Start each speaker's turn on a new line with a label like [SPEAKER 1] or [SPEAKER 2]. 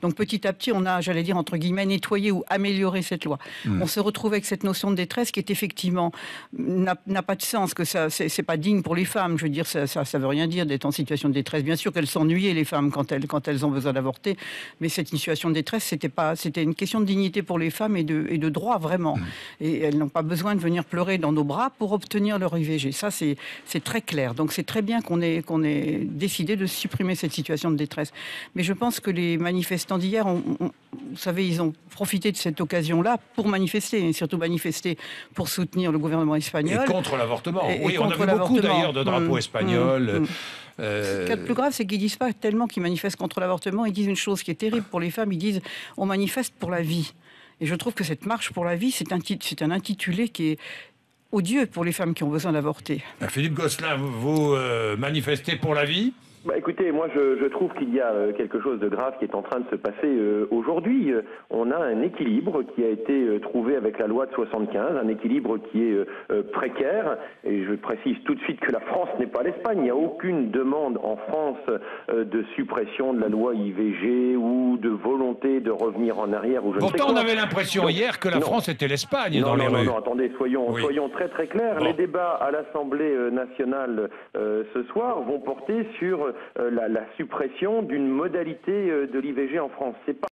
[SPEAKER 1] Donc petit à petit, on a, j'allais dire, entre guillemets, nettoyé ou amélioré cette loi. On se retrouve avec cette notion de détresse qui est effectivement, n'a pas de sens, que ça, c'est pas digne pour les femmes. Je veux dire, ça veut rien dire d'être en situation de détresse. Bien sûr qu'elles s'ennuyaient, les femmes, quand elles ont besoin d'avorter, mais cette situation de détresse, c'était une question de dignité pour les femmes et de droit, vraiment. Et elles n'ont pas besoin de venir pleurer dans nos bras pour obtenir leur IVG. Ça, c'est très clair. Donc c'est très bien qu'on ait décidé de supprimer cette situation de détresse. Mais je pense que les manifestants d'hier, vous savez, ils ont profité de cette occasion-là pour manifester, et surtout manifester pour soutenir le gouvernement espagnol.
[SPEAKER 2] Et contre l'avortement. Oui, on a vu beaucoup d'ailleurs de drapeaux espagnols.
[SPEAKER 1] Ce qu'il y a de plus grave, c'est qu'ils disent pas tellement qu'ils manifestent contre l'avortement, ils disent une chose qui est terrible pour les femmes, ils disent « on manifeste pour la vie ». Et je trouve que cette marche pour la vie, c'est un intitulé qui est odieux pour les femmes qui ont besoin d'avorter.
[SPEAKER 2] Philippe Gosselin, vous manifestez pour la vie ?
[SPEAKER 3] Écoutez, moi je trouve qu'il y a quelque chose de grave qui est en train de se passer aujourd'hui. On a un équilibre qui a été trouvé avec la loi de 75, un équilibre qui est précaire. Et je précise tout de suite que la France n'est pas l'Espagne. Il n'y a aucune demande en France de suppression de la loi IVG ou de volonté de revenir en arrière. Ou
[SPEAKER 2] Pourtant, on avait l'impression hier que la France était l'Espagne dans les rues.
[SPEAKER 3] Non, attendez, soyons très très clairs. Bon. Les débats à l'Assemblée nationale ce soir vont porter sur la suppression d'une modalité de l'IVG en France. C'est pas